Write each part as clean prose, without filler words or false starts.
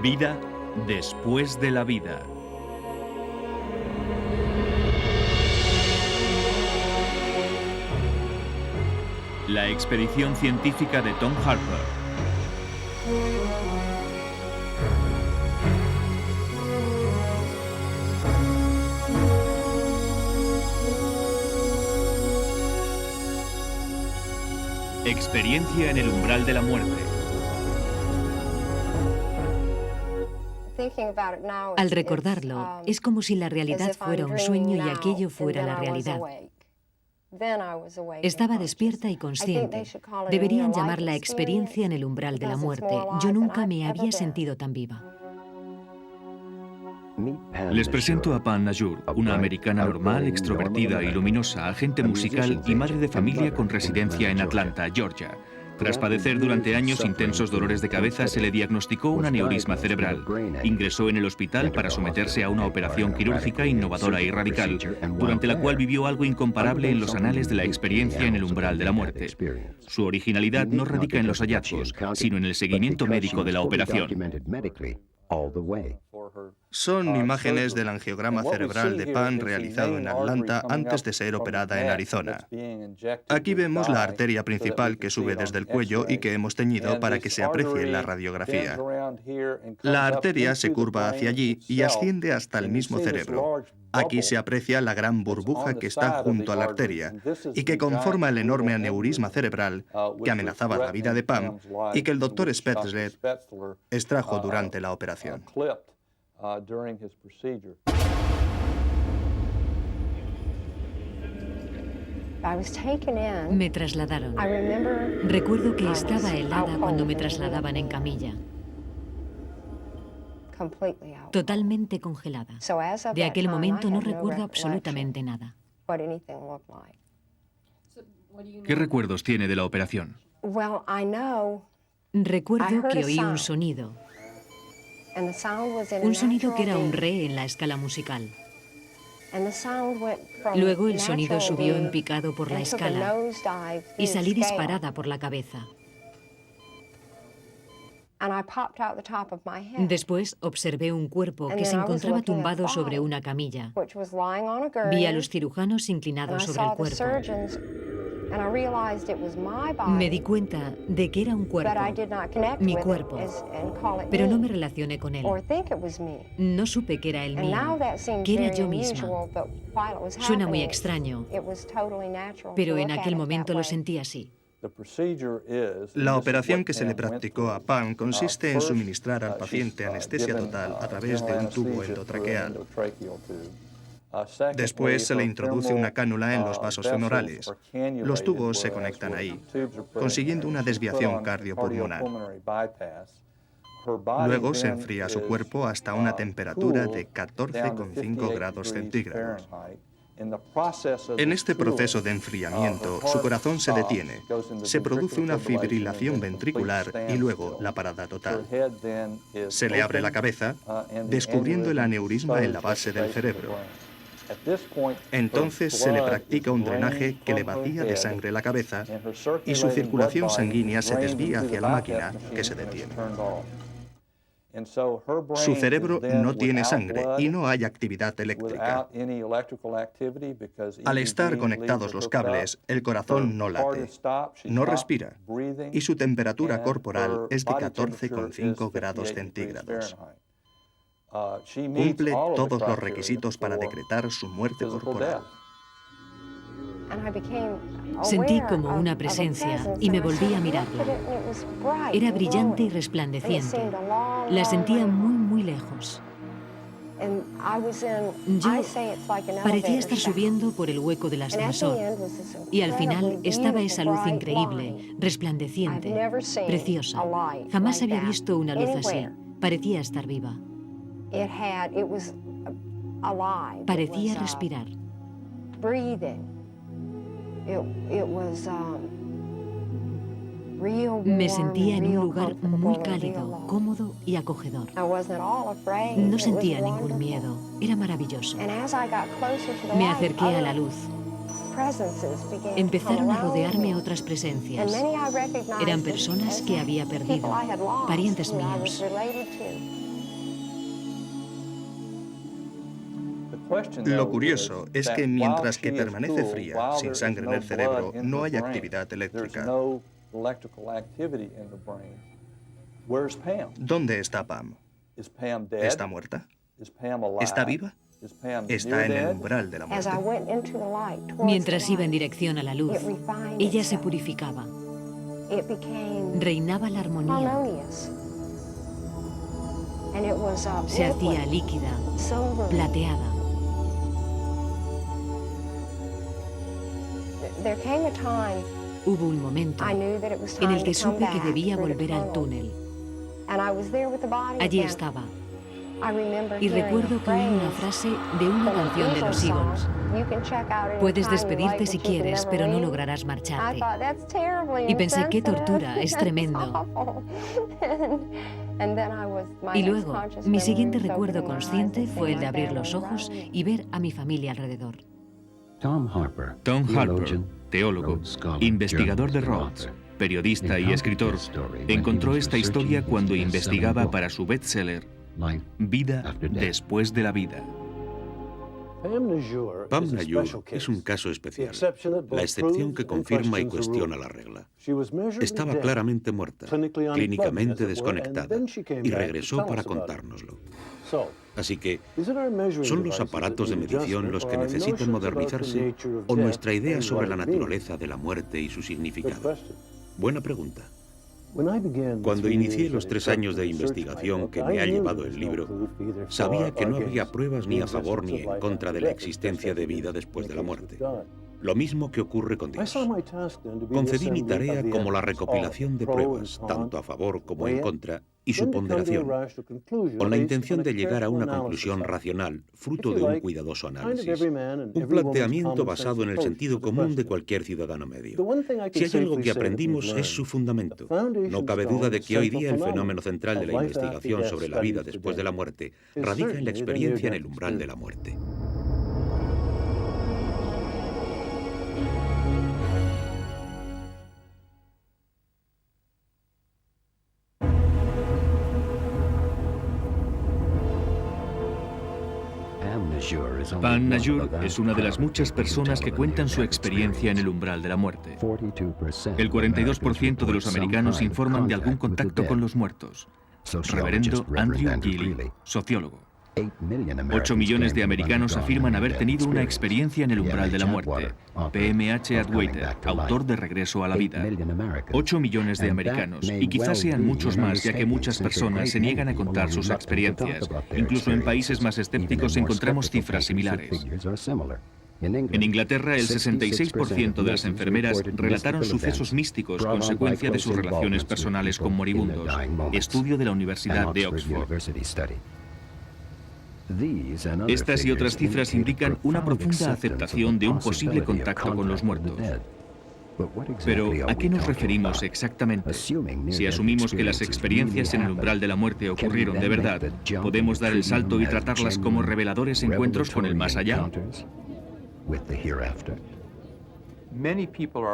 Vida después de la vida. La expedición científica de Tom Harper. Experiencia en el umbral de la muerte. Al recordarlo, es como si la realidad fuera un sueño y aquello fuera la realidad. Estaba despierta y consciente. Deberían llamarla experiencia en el umbral de la muerte. Yo nunca me había sentido tan viva. Les presento a Pam Najur, una americana normal, extrovertida y luminosa, agente musical y madre de familia con residencia en Atlanta, Georgia. Tras padecer durante años intensos dolores de cabeza, se le diagnosticó un aneurisma cerebral. Ingresó en el hospital para someterse a una operación quirúrgica innovadora y radical, durante la cual vivió algo incomparable en los anales de la experiencia en el umbral de la muerte. Su originalidad no radica en los hallazgos, sino en el seguimiento médico de la operación. Son imágenes del angiograma cerebral de Pam realizado en Atlanta antes de ser operada en Arizona. Aquí vemos la arteria principal que sube desde el cuello y que hemos teñido para que se aprecie en la radiografía. La arteria se curva hacia allí y asciende hasta el mismo cerebro. Aquí se aprecia la gran burbuja que está junto a la arteria y que conforma el enorme aneurisma cerebral que amenazaba la vida de Pam y que el Dr. Spetzler extrajo durante la operación. Me trasladaron. Recuerdo que estaba helada cuando me trasladaban en camilla. Totalmente congelada. De aquel momento no recuerdo absolutamente nada. ¿Qué recuerdos tiene de la operación? Recuerdo que oí un sonido. Un sonido que era un re en la escala musical. Luego el sonido subió en picado por la escala y salí disparada por la cabeza. Después observé un cuerpo que se encontraba tumbado sobre una camilla. Vi a los cirujanos inclinados sobre el cuerpo. Me di cuenta de que era un cuerpo, mi cuerpo, pero no me relacioné con él. No supe que era el mío, que era yo misma. Suena muy extraño, pero en aquel momento lo sentí así. La operación que se le practicó a Pam consiste en suministrar al paciente anestesia total a través de un tubo endotraqueal. Después se le introduce una cánula en los vasos femorales. Los tubos se conectan ahí, consiguiendo una desviación cardiopulmonar. Luego se enfría su cuerpo hasta una temperatura de 14,5 grados centígrados. En este proceso de enfriamiento, su corazón se detiene, se produce una fibrilación ventricular y luego la parada total. Se le abre la cabeza, descubriendo el aneurisma en la base del cerebro. Entonces se le practica un drenaje que le vacía de sangre la cabeza y su circulación sanguínea se desvía hacia la máquina, que se detiene. Su cerebro no tiene sangre y no hay actividad eléctrica. Al estar conectados los cables, el corazón no late, no respira y su temperatura corporal es de 14,5 grados centígrados. Cumple todos los requisitos para decretar su muerte corporal. Sentí como una presencia y me volví a mirarla. Era brillante y resplandeciente. La sentía muy, muy lejos. Yo parecía estar subiendo por el hueco del ascensor y al final estaba esa luz increíble, resplandeciente, preciosa. Jamás había visto una luz así. Parecía estar viva. Parecía respirar. Me sentía en un lugar muy cálido, cómodo y acogedor. No sentía ningún miedo. Era maravilloso. Me acerqué a la luz. Empezaron a rodearme otras presencias. Eran personas que había perdido, parientes míos. Lo curioso es que mientras que permanece fría, sin sangre en el cerebro, no hay actividad eléctrica. ¿Dónde está Pam? ¿Está muerta? ¿Está viva? Está en el umbral de la muerte. Mientras iba en dirección a la luz, ella se purificaba. Reinaba la armonía. Se hacía líquida, plateada. Hubo un momento en el que supe que debía volver al túnel. Allí estaba. Y recuerdo que oí una frase de una canción de los Eagles. Puedes despedirte si quieres, pero no lograrás marcharte. Y pensé, qué tortura, es tremendo. Y luego, mi siguiente recuerdo consciente fue el de abrir los ojos y ver a mi familia alrededor. Tom Harper, teólogo, investigador de Rhodes, periodista y escritor, encontró esta historia cuando investigaba para su bestseller Vida después de la vida. Pam Najur es un caso especial, la excepción que confirma y cuestiona la regla. Estaba claramente muerta, clínicamente desconectada, y regresó para contárnoslo. Así que, ¿son los aparatos de medición los que necesitan modernizarse o nuestra idea sobre la naturaleza de la muerte y su significado? Buena pregunta. Cuando inicié los 3 años de investigación que me ha llevado el libro, sabía que no había pruebas ni a favor ni en contra de la existencia de vida después de la muerte. Lo mismo que ocurre con Dios. Concedí mi tarea como la recopilación de pruebas, tanto a favor como en contra, y su ponderación, con la intención de llegar a una conclusión racional, fruto de un cuidadoso análisis. Un planteamiento basado en el sentido común de cualquier ciudadano medio. Si hay algo que aprendimos es su fundamento. No cabe duda de que hoy día el fenómeno central de la investigación sobre la vida después de la muerte radica en la experiencia en el umbral de la muerte. Pam Najur es una de las muchas personas que cuentan su experiencia en el umbral de la muerte. El 42% de los americanos informan de algún contacto con los muertos. Reverendo Andrew Gilley, sociólogo. 8 millones de americanos afirman haber tenido una experiencia en el umbral de la muerte. PMH Atwater, autor de Regreso a la Vida. 8 millones de americanos, y quizás sean muchos más, ya que muchas personas se niegan a contar sus experiencias. Incluso en países más escépticos encontramos cifras similares. En Inglaterra, el 66% de las enfermeras relataron sucesos místicos consecuencia de sus relaciones personales con moribundos. Estudio de la Universidad de Oxford. Estas y otras cifras indican una profunda aceptación de un posible contacto con los muertos. Pero, ¿a qué nos referimos exactamente? Si asumimos que las experiencias en el umbral de la muerte ocurrieron de verdad, ¿podemos dar el salto y tratarlas como reveladores encuentros con el más allá?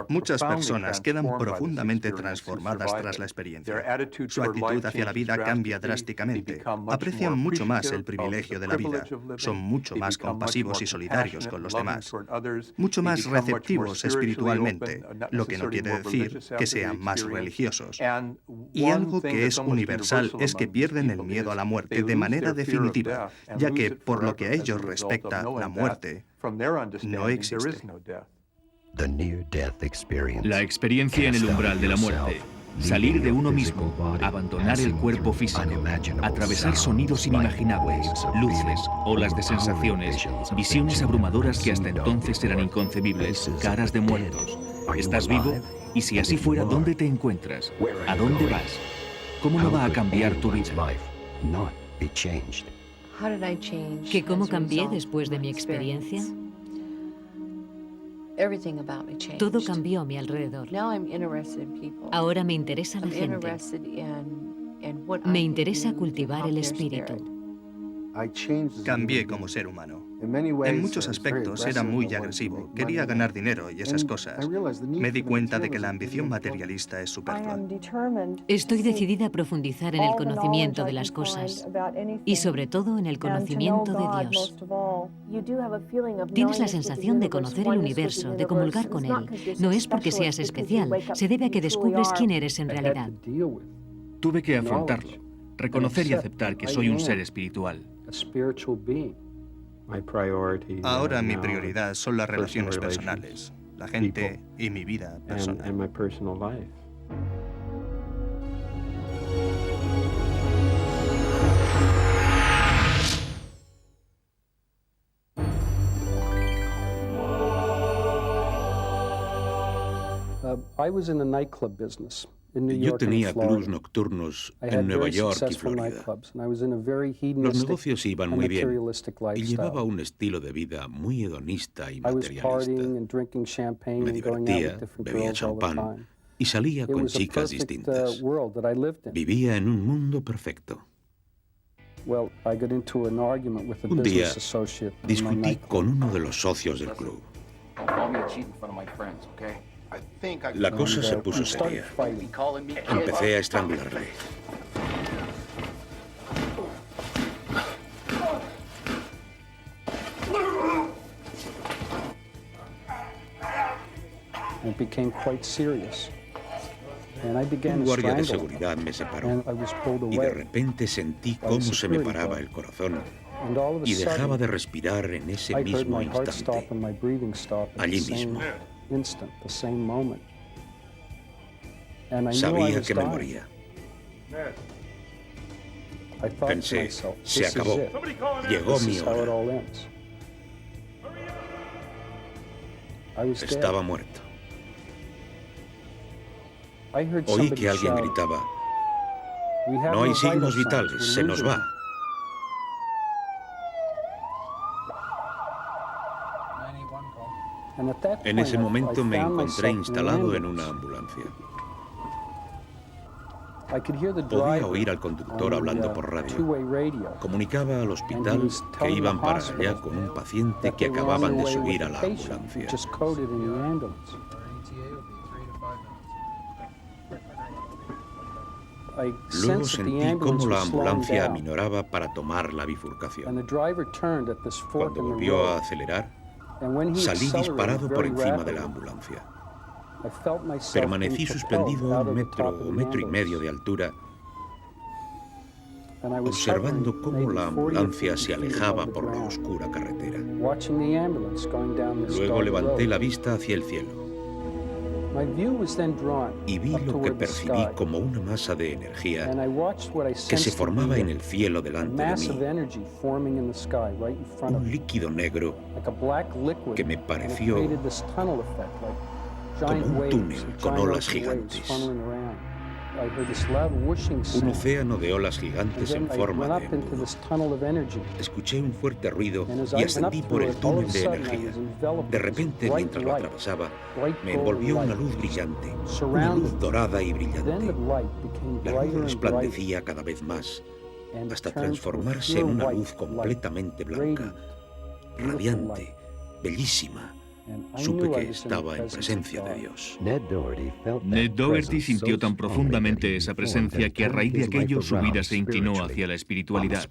Muchas personas quedan profundamente transformadas tras la experiencia. Su actitud hacia la vida cambia drásticamente. Aprecian mucho más el privilegio de la vida. Son mucho más compasivos y solidarios con los demás. Mucho más receptivos espiritualmente, lo que no quiere decir que sean más religiosos. Y algo que es universal es que pierden el miedo a la muerte de manera definitiva, ya que, por lo que a ellos respecta, la muerte no existe. La experiencia en el umbral de la muerte. Salir de uno mismo, abandonar el cuerpo físico, atravesar sonidos inimaginables, luces, olas de sensaciones, visiones abrumadoras que hasta entonces eran inconcebibles, caras de muertos. ¿Estás vivo? Y si así fuera, ¿dónde te encuentras? ¿A dónde vas? ¿Cómo no va a cambiar tu vida? ¿Que cómo cambié después de mi experiencia? Todo cambió a mi alrededor. Ahora me interesa la gente. Me interesa cultivar el espíritu. Cambié como ser humano. En muchos aspectos era muy agresivo, quería ganar dinero y esas cosas. Me di cuenta de que la ambición materialista es superflua. Estoy decidida a profundizar en el conocimiento de las cosas y sobre todo en el conocimiento de Dios. Tienes la sensación de conocer el universo, de comulgar con él. No es porque seas especial, se debe a que descubres quién eres en realidad. Tuve que afrontarlo, reconocer y aceptar que soy un ser espiritual. Ahora mi prioridad son las relaciones personales, la gente y mi vida personal. Yo tenía clubs nocturnos en Nueva York y Florida. Los negocios iban muy bien y llevaba un estilo de vida muy hedonista y materialista. Me divertía, bebía champán y salía con chicas distintas. Vivía en un mundo perfecto. Un día discutí con uno de los socios del club. La cosa se puso seria. Empecé a estrangularle. Un guardia de seguridad me separó y de repente sentí cómo se me paraba el corazón y dejaba de respirar en ese mismo instante, allí mismo. Sabía que me moría. Pensé, se acabó. Llegó mi hora. Estaba muerto. Oí que alguien gritaba, no hay signos vitales, se nos va. En ese momento me encontré instalado en una ambulancia. Podía oír al conductor hablando por radio. Comunicaba al hospital que iban para allá con un paciente que acababan de subir a la ambulancia. Luego sentí cómo la ambulancia aminoraba para tomar la bifurcación. Cuando volvió a acelerar, salí disparado por encima de la ambulancia. Permanecí suspendido a 1 metro o 1,5 metros de altura, observando cómo la ambulancia se alejaba por la oscura carretera. Luego levanté la vista hacia el cielo y vi lo que percibí como una masa de energía que se formaba en el cielo delante de mí. Un líquido negro que me pareció como un túnel con olas gigantes. Un océano de olas gigantes en forma de embudo. Escuché un fuerte ruido y ascendí por el túnel de energía. De repente, mientras lo atravesaba, me envolvió una luz brillante, una luz dorada y brillante. La luz resplandecía cada vez más, hasta transformarse en una luz completamente blanca, radiante, bellísima. Supe que estaba en presencia de Dios. Ned Dougherty sintió tan profundamente esa presencia que a raíz de aquello su vida se inclinó hacia la espiritualidad.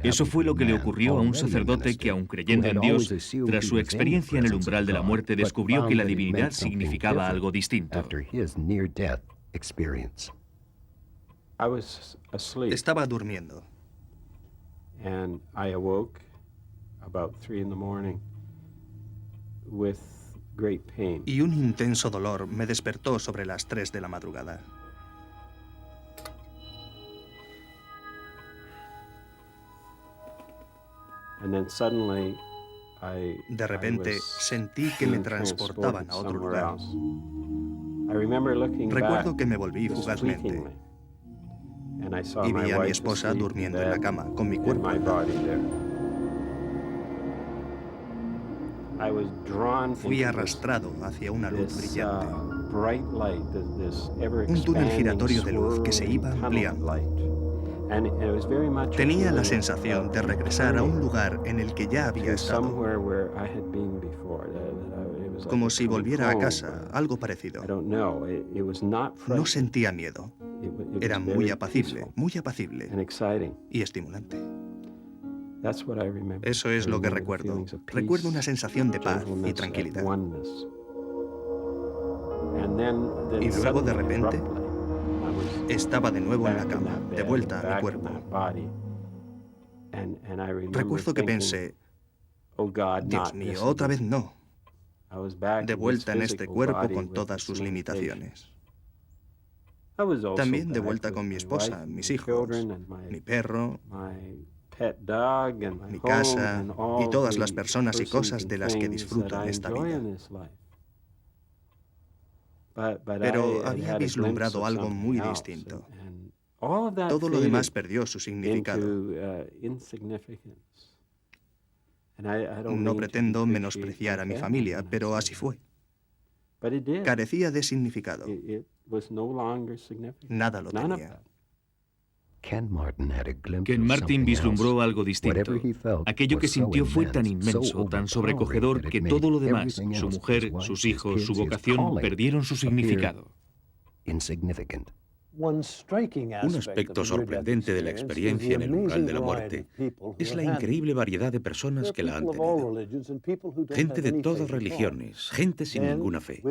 Eso fue lo que le ocurrió a un sacerdote que, aun creyendo en Dios, tras su experiencia en el umbral de la muerte, descubrió que la divinidad significaba algo distinto. Estaba durmiendo. Y un intenso dolor me despertó sobre las 3 de la madrugada. De repente sentí que me transportaban a otro lugar. Recuerdo que me volví fugazmente y vi a mi esposa durmiendo en la cama con mi cuerpo. Fui arrastrado hacia una luz brillante. Un túnel giratorio de luz que se iba ampliando. Tenía la sensación de regresar a un lugar en el que ya había estado, como si volviera a casa, algo parecido. No sentía miedo. Era muy apacible y estimulante. Eso es lo que recuerdo. Recuerdo una sensación de paz y tranquilidad. Y luego, de repente, estaba de nuevo en la cama, de vuelta a mi cuerpo. Recuerdo que pensé, Dios mío, otra vez no. De vuelta en este cuerpo con todas sus limitaciones. También de vuelta con mi esposa, mis hijos, mi perro, mi casa y todas las personas y cosas de las que disfruto en esta vida. Pero había vislumbrado algo muy distinto. Todo lo demás perdió su significado. No pretendo menospreciar a mi familia, pero así fue. Carecía de significado. Nada lo tenía. Ken Martin vislumbró algo distinto. Aquello que sintió fue tan inmenso, tan sobrecogedor, que todo lo demás, su mujer, sus hijos, su vocación, perdieron su significado. Un aspecto sorprendente de la experiencia en el umbral de la muerte es la increíble variedad de personas que la han tenido. Gente de todas religiones, gente sin ninguna fe.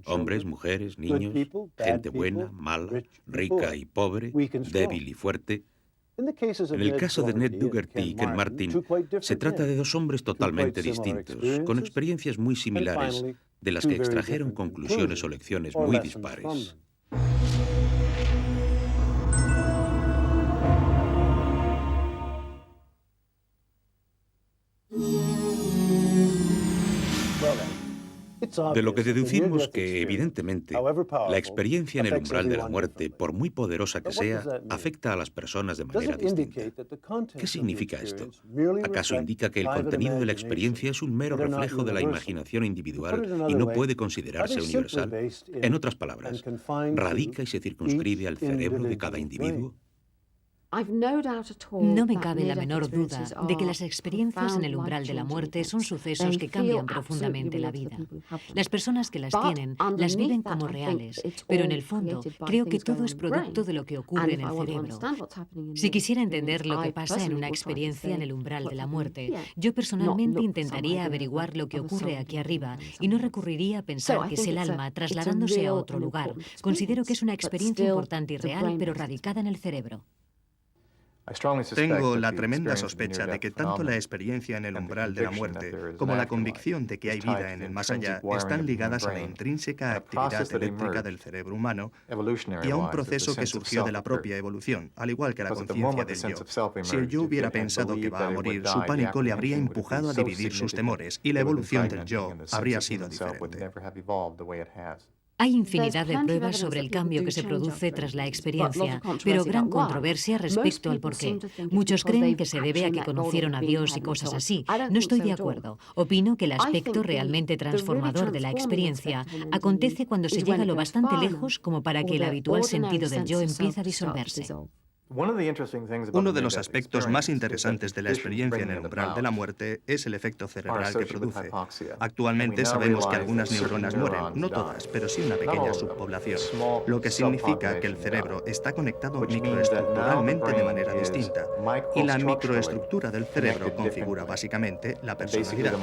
Hombres, mujeres, niños, gente buena, mala, rica y pobre, débil y fuerte. En el caso de Ned Dougherty y Ken Martin, se trata de dos hombres totalmente distintos, con experiencias muy similares, de las que extrajeron conclusiones o lecciones muy dispares. De lo que deducimos que, evidentemente, la experiencia en el umbral de la muerte, por muy poderosa que sea, afecta a las personas de manera distinta. ¿Qué significa esto? ¿Acaso indica que el contenido de la experiencia es un mero reflejo de la imaginación individual y no puede considerarse universal? En otras palabras, ¿radica y se circunscribe al cerebro de cada individuo? No me cabe la menor duda de que las experiencias en el umbral de la muerte son sucesos que cambian profundamente la vida. Las personas que las tienen las viven como reales, pero en el fondo creo que todo es producto de lo que ocurre en el cerebro. Si quisiera entender lo que pasa en una experiencia en el umbral de la muerte, yo personalmente intentaría averiguar lo que ocurre aquí arriba y no recurriría a pensar que es el alma trasladándose a otro lugar. Considero que es una experiencia importante y real, pero radicada en el cerebro. Tengo la tremenda sospecha de que tanto la experiencia en el umbral de la muerte como la convicción de que hay vida en el más allá están ligadas a la intrínseca actividad eléctrica del cerebro humano y a un proceso que surgió de la propia evolución, al igual que la conciencia del yo. Si el yo hubiera pensado que va a morir, su pánico le habría empujado a dividir sus temores y la evolución del yo habría sido diferente. Hay infinidad de pruebas sobre el cambio que se produce tras la experiencia, pero gran controversia respecto al porqué. Muchos creen que se debe a que conocieron a Dios y cosas así. No estoy de acuerdo. Opino que el aspecto realmente transformador de la experiencia acontece cuando se llega lo bastante lejos como para que el habitual sentido del yo empiece a disolverse. Uno de los aspectos más interesantes de la experiencia en el umbral de la muerte es el efecto cerebral que produce. Actualmente sabemos que algunas neuronas mueren, no todas, pero sí una pequeña subpoblación, lo que significa que el cerebro está conectado microestructuralmente de manera distinta, y la microestructura del cerebro configura básicamente la personalidad.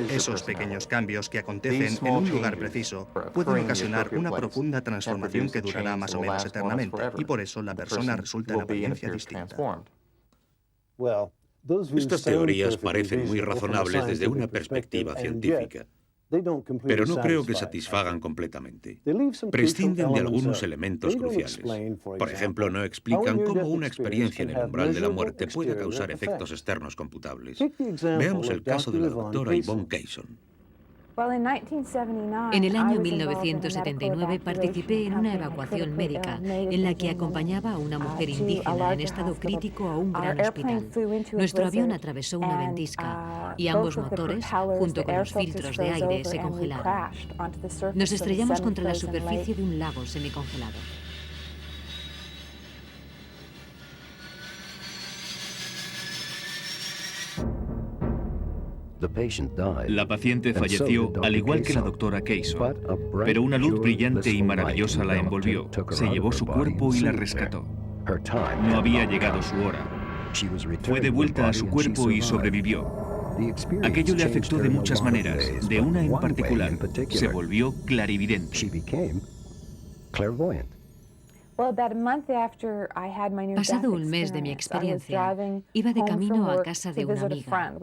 Esos pequeños cambios que acontecen en un lugar preciso pueden ocasionar una profunda transformación que durará más o menos eternamente, y por eso la persona resulta en apariencia distinta. Estas teorías parecen muy razonables desde una perspectiva científica, pero no creo que satisfagan completamente. Prescinden de algunos elementos cruciales. Por ejemplo, no explican cómo una experiencia en el umbral de la muerte puede causar efectos externos computables. Veamos el caso de la doctora Yvonne Kayson. En el año 1979 participé en una evacuación médica en la que acompañaba a una mujer indígena en estado crítico a un gran hospital. Nuestro avión atravesó una ventisca y ambos motores, junto con los filtros de aire, se congelaron. Nos estrellamos contra la superficie de un lago semicongelado. La paciente falleció al igual que la doctora Kayson, pero una luz brillante y maravillosa la envolvió, se llevó su cuerpo y la rescató. No había llegado su hora. Fue devuelta a su cuerpo y sobrevivió. Aquello le afectó de muchas maneras, de una en particular. Se volvió clarividente. Pasado un mes de mi experiencia, iba de camino a casa de una amiga.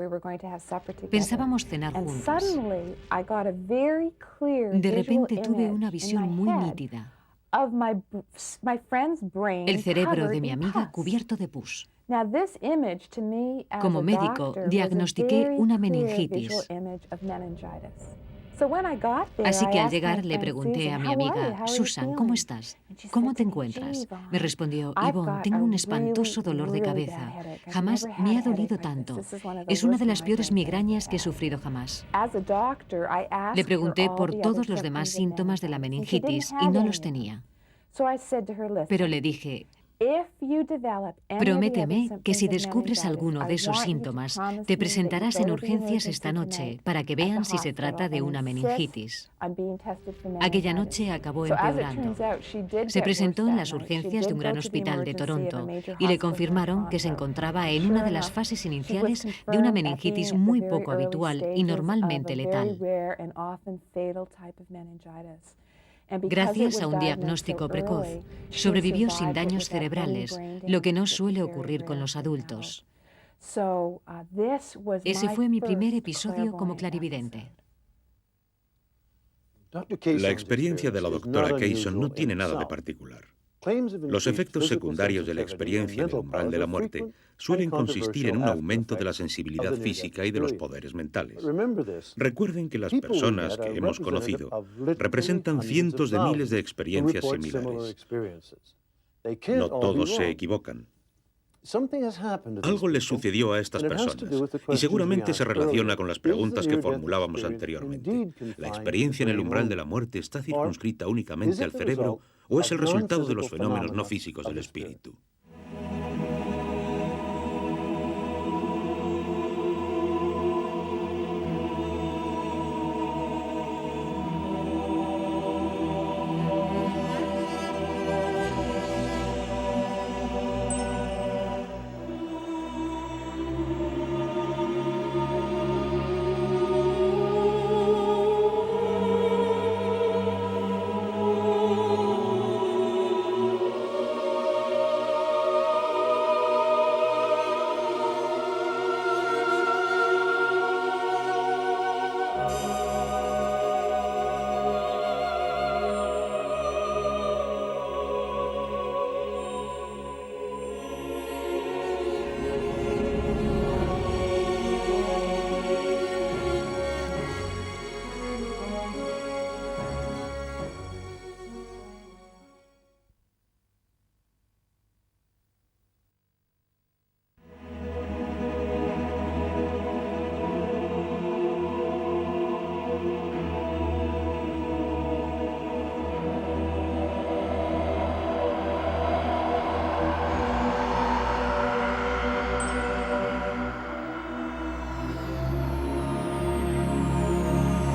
Pensábamos cenar juntas. De repente tuve una visión muy nítida. El cerebro de mi amiga cubierto de pus. Como médico, diagnostiqué una meningitis. Así que al llegar le pregunté a mi amiga, Susan, ¿cómo estás? ¿Cómo te encuentras? Me respondió, Yvonne, tengo un espantoso dolor de cabeza. Jamás me ha dolido tanto. Es una de las peores migrañas que he sufrido jamás. Le pregunté por todos los demás síntomas de la meningitis y no los tenía. Pero le dije, prométeme que si descubres alguno de esos síntomas, te presentarás en urgencias esta noche para que vean si se trata de una meningitis. Aquella noche acabó empeorando. Se presentó en las urgencias de un gran hospital de Toronto y le confirmaron que se encontraba en una de las fases iniciales de una meningitis muy poco habitual y normalmente letal. Gracias a un diagnóstico precoz, sobrevivió sin daños cerebrales, lo que no suele ocurrir con los adultos. Ese fue mi primer episodio como clarividente. La experiencia de la doctora Kayson no tiene nada de particular. Los efectos secundarios de la experiencia en el umbral de la muerte suelen consistir en un aumento de la sensibilidad física y de los poderes mentales. Recuerden que las personas que hemos conocido representan cientos de miles de experiencias similares. No todos se equivocan. Algo les sucedió a estas personas y seguramente se relaciona con las preguntas que formulábamos anteriormente. ¿La experiencia en el umbral de la muerte está circunscrita únicamente al cerebro o es el resultado de los fenómenos no físicos del espíritu?